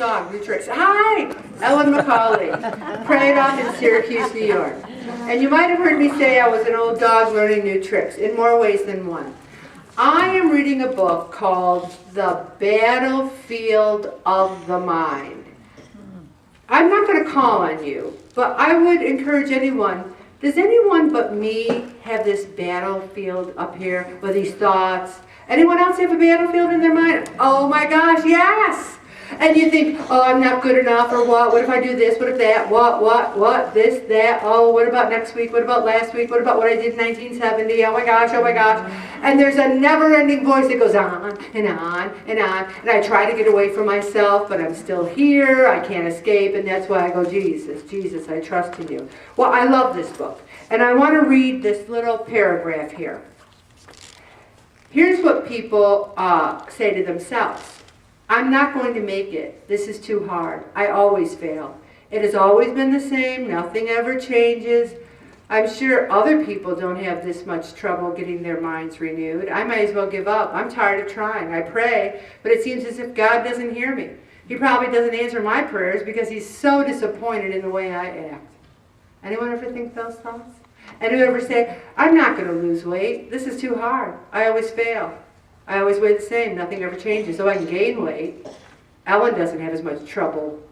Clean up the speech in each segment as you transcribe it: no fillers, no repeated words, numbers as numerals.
dog, new tricks. Hi, Ellen McCauley, prayed off in Syracuse, New York. And you might have heard me say I was an old dog learning new tricks in more ways than one. I am reading a book called The Battlefield of the Mind. I'm not going to call on you, but I would encourage anyone. Does anyone but me have this battlefield up here with these thoughts? Anyone else have a battlefield in their mind? Oh my gosh, yes! And you think, oh, I'm not good enough, or what? What if I do this? What if that? What? This, that? Oh, what about next week? What about last week? What about what I did in 1970? Oh my gosh, oh my gosh. And there's a never-ending voice that goes on and on and on. And I try to get away from myself, but I'm still here. I can't escape, and that's why I go, Jesus, Jesus, I trust in you. Well, I love this book. And I want to read this little paragraph here. Here's what people say to themselves. I'm not going to make it. This is too hard. I always fail. It has always been the same. Nothing ever changes. I'm sure other people don't have this much trouble getting their minds renewed. I might as well give up. I'm tired of trying. I pray, but it seems as if God doesn't hear me. He probably doesn't answer my prayers because he's so disappointed in the way I act. Anyone ever think those thoughts? Anyone ever say, I'm not going to lose weight. This is too hard. I always fail. I always weigh the same. Nothing ever changes. So I can gain weight. Ellen doesn't have as much trouble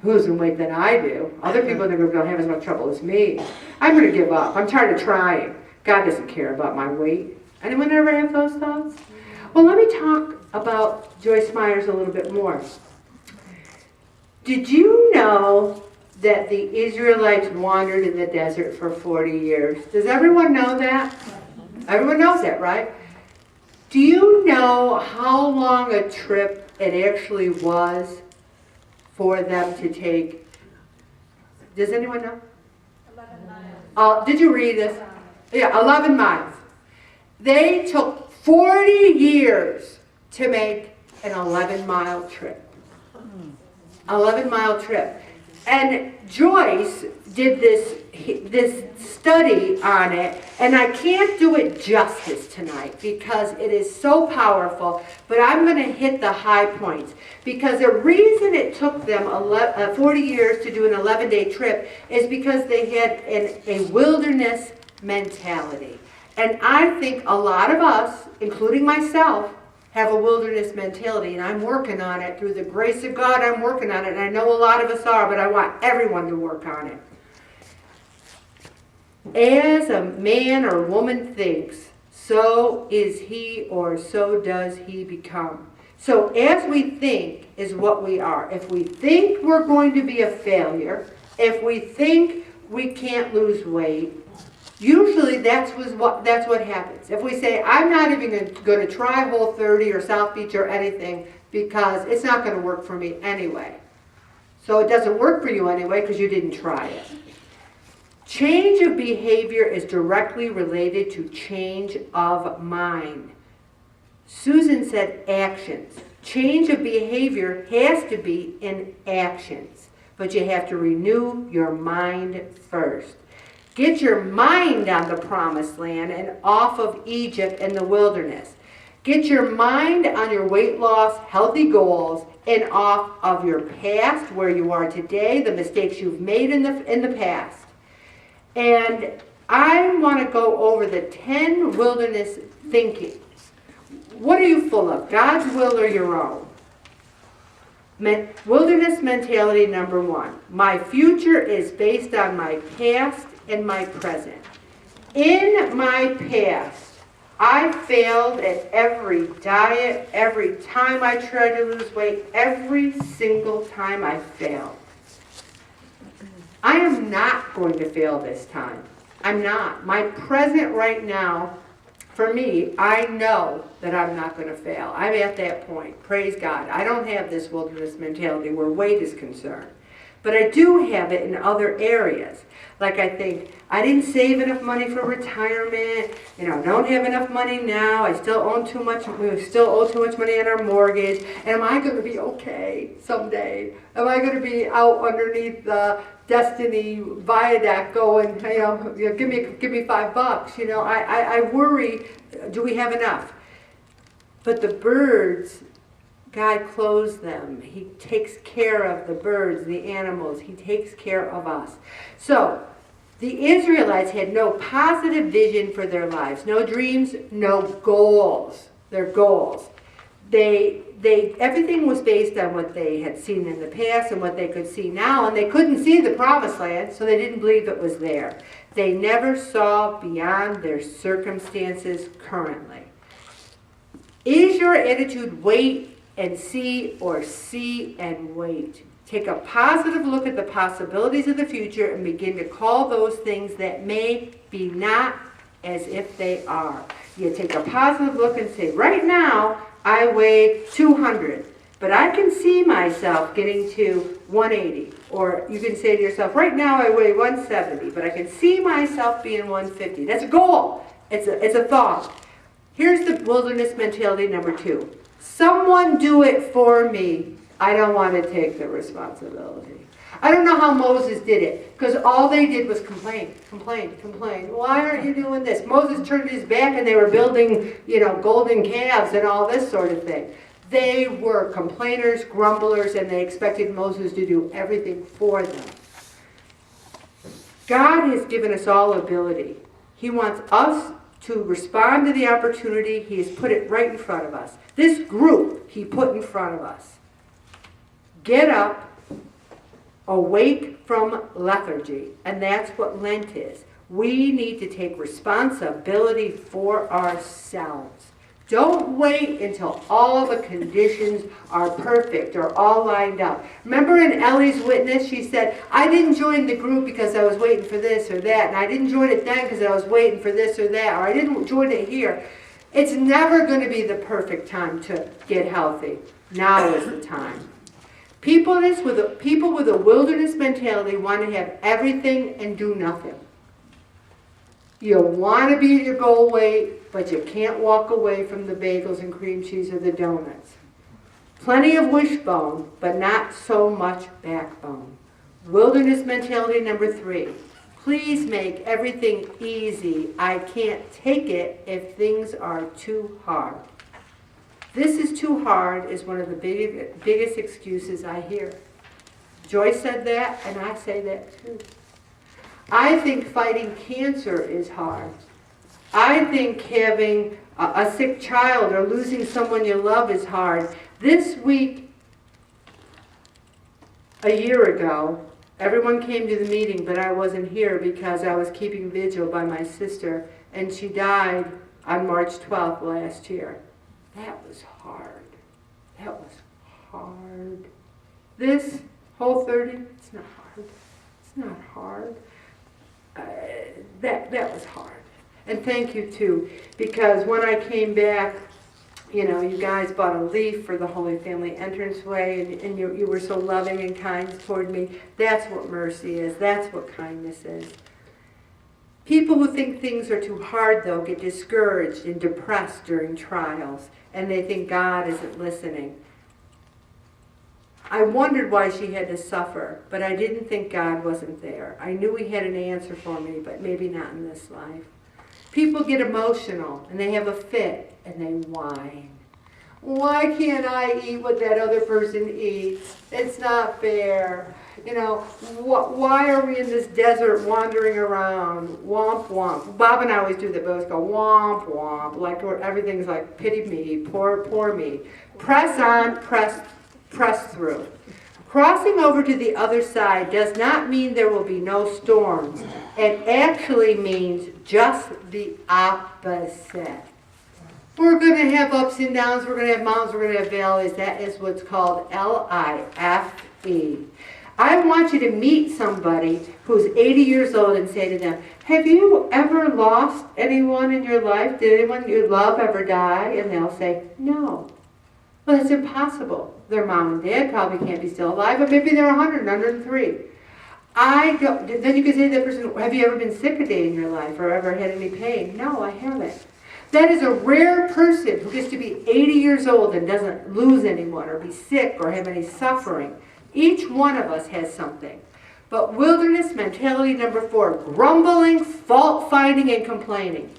losing weight than I do. Other people in the group don't have as much trouble as me. I'm going to give up. I'm tired of trying. God doesn't care about my weight. Anyone ever have those thoughts? Well, let me talk about Joyce Meyers a little bit more. Did you know that the Israelites wandered in the desert for 40 years? Does everyone know that? Everyone knows that, right? Do you know how long a trip it actually was for them to take? Does anyone know? 11 miles. Did you read this? Yeah, 11 miles. They took 40 years to make an 11-mile trip. 11-mile trip. And Joyce did this study on it, and I can't do it justice tonight because it is so powerful, but I'm going to hit the high points. Because the reason it took them 40 years to do an 11-day trip is because they had a wilderness mentality. And I think a lot of us, including myself, have a wilderness mentality, and I'm working on it. Through the grace of God, I'm working on it, and I know a lot of us are, but I want everyone to work on it. As a man or woman thinks, so is he or so does he become. So as we think is what we are. If we think we're going to be a failure, if we think we can't lose weight, usually that's what happens. If we say, I'm not even going to try Whole 30 or South Beach or anything because it's not going to work for me anyway. So it doesn't work for you anyway because you didn't try it. Change of behavior is directly related to change of mind. Susan said actions. Change of behavior has to be in actions, but you have to renew your mind first. Get your mind on the promised land and off of Egypt and the wilderness. Get your mind on your weight loss, healthy goals, and off of your past, where you are today, the mistakes you've made in the past. And I want to go over the 10 wilderness thinking. What are you full of? God's will or your own? Wilderness mentality number 1. My future is based on my past and my present. In my past, I failed at every diet, every time I tried to lose weight, every single time I failed. I am not going to fail this time. I'm not. My present right now, for me, I know that I'm not going to fail. I'm at that point. Praise God. I don't have this wilderness mentality where weight is concerned. But I do have it in other areas. Like I think, I didn't save enough money for retirement. Don't have enough money now. I still owe too much money on our mortgage. And am I going to be okay someday? Am I going to be out underneath the Destiny viaduct going, give me $5. I worry, do we have enough? But the birds, God clothes them. He takes care of the birds, the animals. He takes care of us. So, the Israelites had no positive vision for their lives. No dreams, no goals. Their goals. Everything was based on what they had seen in the past and what they could see now, and they couldn't see the promised land, so they didn't believe it was there. They never saw beyond their circumstances currently. Is your attitude wait and see, or see and wait? Take a positive look at the possibilities of the future and begin to call those things that may be not as if they are. You take a positive look and say, right now I weigh 200, but I can see myself getting to 180. Or you can say to yourself, right now I weigh 170, but I can see myself being 150. That's a goal. It's a thought. Here's the wilderness mentality number 2. Someone do it for me. I don't want to take the responsibility. I don't know how Moses did it, because all they did was complain. Why aren't you doing this? Moses turned his back and they were building, golden calves and all this sort of thing. They were complainers, grumblers, and they expected Moses to do everything for them. God has given us all ability. He wants us to respond to the opportunity. He has put it right in front of us. This group He put in front of us. Get up, awake from lethargy, and that's what Lent is. We need to take responsibility for ourselves. Don't wait until all the conditions are perfect or all lined up. Remember in Ellie's witness, she said, I didn't join the group because I was waiting for this or that, and I didn't join it then because I was waiting for this or that, or I didn't join it here. It's never going to be the perfect time to get healthy. Now is the time. People with a wilderness mentality want to have everything and do nothing. You want to be at your goal weight, but you can't walk away from the bagels and cream cheese or the donuts. Plenty of wishbone, but not so much backbone. Wilderness mentality number 3. Please make everything easy. I can't take it if things are too hard. This is too hard is one of the biggest excuses I hear. Joyce said that, and I say that too. I think fighting cancer is hard. I think having a sick child or losing someone you love is hard. This week, a year ago, everyone came to the meeting, but I wasn't here because I was keeping vigil by my sister, and she died on March 12th last year. That was hard. That was hard. This whole 30, it's not hard. It's not hard. That was hard. And thank you too, because when I came back, you guys bought a leaf for the Holy Family entranceway, and you were so loving and kind toward me. That's what mercy is. That's what kindness is. People who think things are too hard, though, get discouraged and depressed during trials, and they think God isn't listening. I wondered why she had to suffer, but I didn't think God wasn't there. I knew He had an answer for me, but maybe not in this life. People get emotional, and they have a fit, and they whine. Why can't I eat what that other person eats? It's not fair. Why are we in this desert wandering around? Womp, womp. Bob and I always do that. We always go womp, womp. Like everything's like, pity me, poor me. Press on, press through. Crossing over to the other side does not mean there will be no storms. It actually means just the opposite. We're going to have ups and downs, we're going to have mountains, we're going to have valleys. That is what's called L-I-F-E. I want you to meet somebody who's 80 years old and say to them, have you ever lost anyone in your life? Did anyone you love ever die? And they'll say, no. Well, it's impossible. Their mom and dad probably can't be still alive, but maybe they're 100, 103. Then you can say to that person, have you ever been sick a day in your life or ever had any pain? No, I haven't. That is a rare person who gets to be 80 years old and doesn't lose anyone or be sick or have any suffering. Each one of us has something. But wilderness mentality number 4, grumbling, fault-finding, and complaining.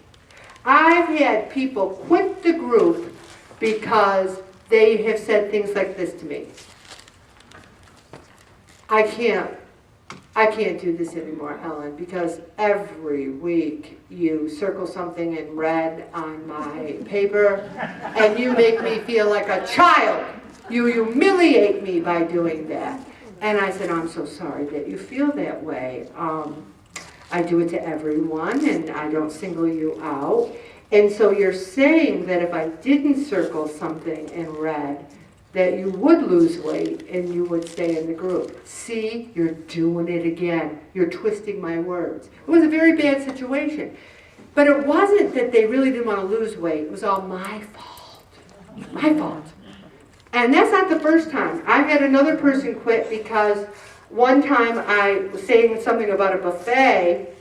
I've had people quit the group because they have said things like this to me. I can't do this anymore, Ellen, because every week you circle something in red on my paper and you make me feel like a child. You humiliate me by doing that. And I said, I'm so sorry that you feel that way. I do it to everyone and I don't single you out. And so you're saying that if I didn't circle something in red, that you would lose weight and you would stay in the group. See, you're doing it again. You're twisting my words. It was a very bad situation. But it wasn't that they really didn't want to lose weight. It was all my fault. My fault. And that's not the first time. I had another person quit because one time I was saying something about a buffet,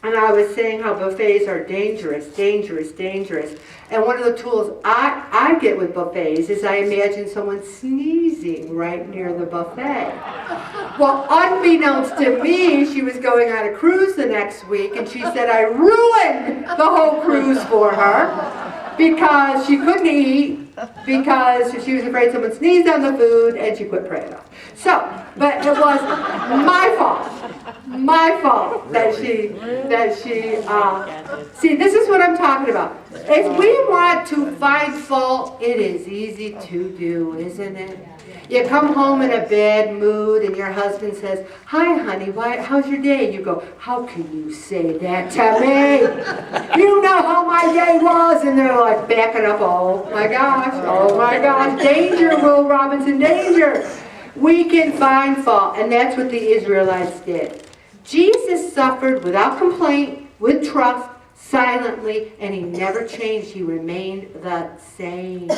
and I was saying how buffets are dangerous, dangerous, dangerous. And one of the tools I get with buffets is I imagine someone sneezing right near the buffet. Well, unbeknownst to me, she was going on a cruise the next week, and she said I ruined the whole cruise for her because she couldn't eat, because she was afraid someone sneezed on the food, and she quit praying off. So, but it was my fault that she, see, this is what I'm talking about. If we want to find fault, it is easy to do, isn't it? You come home in a bad mood and your husband says, hi honey, how's your day? You go, how can you say that to me? You know how my day was. And they're like backing up, oh my gosh, danger, Will Robinson, danger. We can find fault, and that's what the Israelites did. Jesus suffered without complaint, with trust, silently, and he never changed. He remained the same.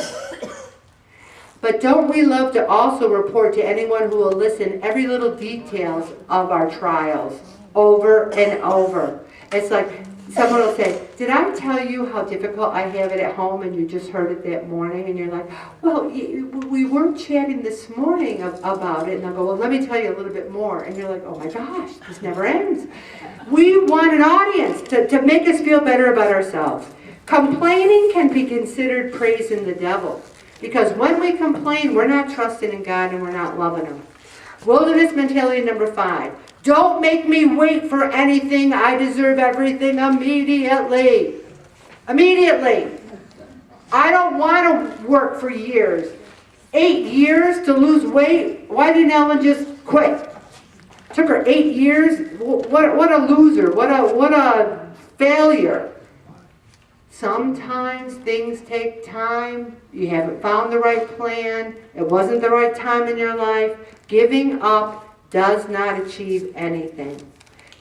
But don't we love to also report to anyone who will listen every little details of our trials over and over? It's like someone will say, did I tell you how difficult I have it at home and you just heard it that morning? And you're like, well, we were chatting this morning about it. And I'll go, well, let me tell you a little bit more. And you're like, oh my gosh, this never ends. We want an audience to make us feel better about ourselves. Complaining can be considered praising the devil. Because when we complain, we're not trusting in God and we're not loving Him. Wilderness mentality number 5. Don't make me wait for anything. I deserve everything immediately. Immediately. I don't want to work for years. 8 years to lose weight? Why didn't Ellen just quit? Took her 8 years? What a loser. What a failure. Sometimes things take time. You haven't found the right plan. It wasn't the right time in your life. Giving up does not achieve anything.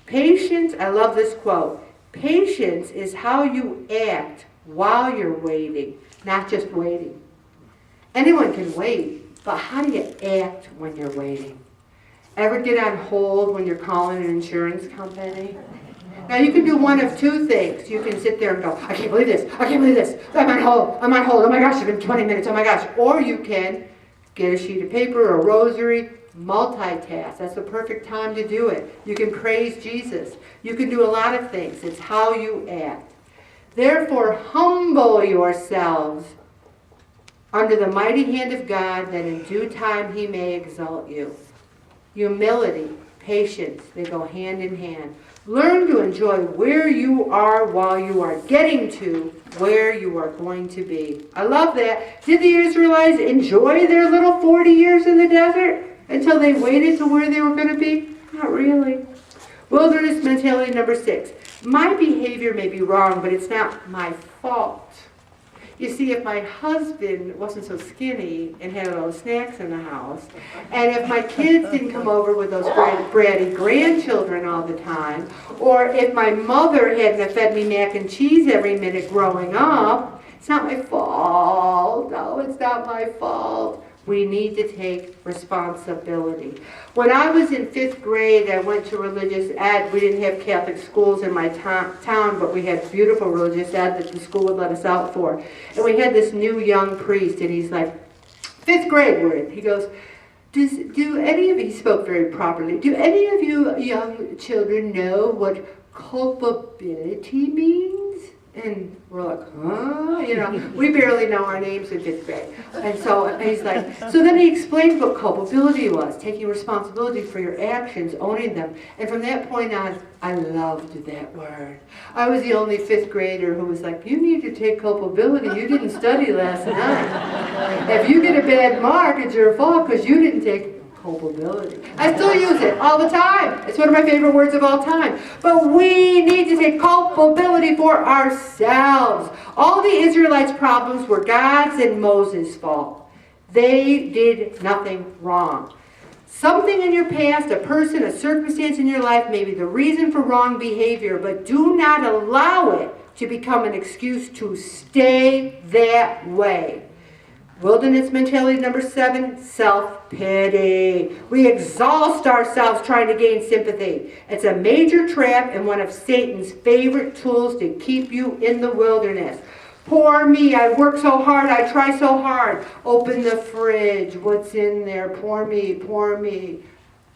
Patience, I love this quote. Patience is how you act while you're waiting, not just waiting. Anyone can wait, but how do you act when you're waiting? Ever get on hold when you're calling an insurance company? Now you can do one of two things. You can sit there and go, I can't believe this, I can't believe this, I'm on hold, oh my gosh, it's been 20 minutes, oh my gosh. Or you can get a sheet of paper, a rosary, multitask. That's the perfect time to do it. You can praise Jesus. You can do a lot of things. It's how you act. Therefore, humble yourselves under the mighty hand of God, that in due time He may exalt you. Humility, patience, they go hand in hand. Learn to enjoy where you are while you are getting to where you are going to be. I love that. Did the Israelites enjoy their little 40 years in the desert until they waited to where they were going to be? Not really. Wilderness mentality number 6. My behavior may be wrong, but it's not my fault. You see, if my husband wasn't so skinny and had all the snacks in the house, and if my kids didn't come over with those bratty grandchildren all the time, or if my mother hadn't have fed me mac and cheese every minute growing up, it's not my fault. No, it's not my fault. We need to take responsibility. When I was in 5th grade, I went to religious ed. We didn't have Catholic schools in my town, but we had beautiful religious ed that the school would let us out for. And we had this new young priest, and he's like, 5th grade we're in. He goes, do any of you, he spoke very properly, do any of you young children know what culpability means? And we're like, huh? You know, we barely know our names in fifth grade. And so he's like, so then he explained what culpability was, taking responsibility for your actions, owning them. And from that point on, I loved that word. I was the only fifth grader who was like, you need to take culpability. You didn't study last night. If you get a bad mark, it's your fault because you didn't take culpability. I still use it all the time. It's one of my favorite words of all time. But we need to take culpability for ourselves. All the Israelites' problems were God's and Moses' fault. They did nothing wrong. Something in your past, a person, a circumstance in your life may be the reason for wrong behavior, but do not allow it to become an excuse to stay that way. Wilderness mentality number 7, self-pity. We exhaust ourselves trying to gain sympathy. It's a major trap and one of Satan's favorite tools to keep you in the wilderness. Poor me, I work so hard, I try so hard. Open the fridge, what's in there? Poor me, poor me.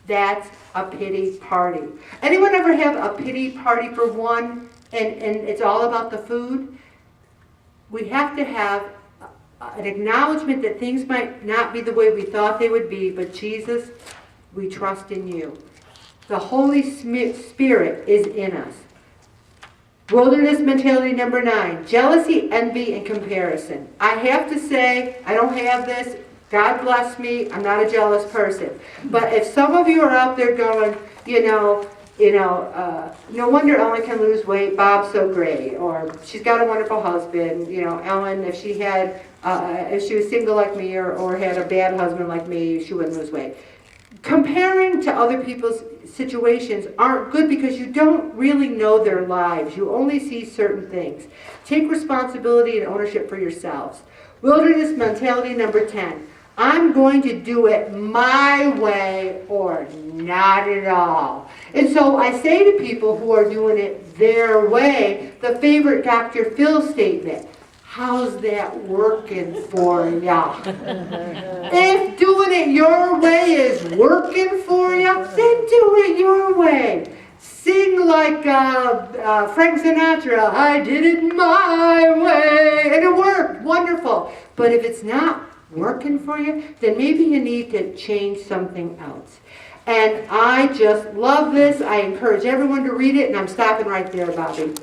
That's a pity party. Anyone ever have a pity party for one and it's all about the food? We have to have an acknowledgement that things might not be the way we thought they would be, but Jesus, we trust in you. The Holy Spirit is in us. Wilderness mentality number 9, jealousy, envy, and comparison. I have to say, I don't have this. God bless me. I'm not a jealous person. But if some of you are out there going, no wonder Ellen can lose weight. Bob's so great. Or she's got a wonderful husband. Ellen, if she was single like me or had a bad husband like me, she wouldn't lose weight. Comparing to other people's situations aren't good because you don't really know their lives. You only see certain things. Take responsibility and ownership for yourselves. Wilderness mentality number 10. I'm going to do it my way or not at all. And so I say to people who are doing it their way, the favorite Dr. Phil statement, how's that working for ya? If doing it your way is working for you, then do it your way. Sing like Frank Sinatra, I did it my way. And it worked, wonderful. But if it's not working for you, then maybe you need to change something else. And I just love this. I encourage everyone to read it, and I'm stopping right there, Bobby.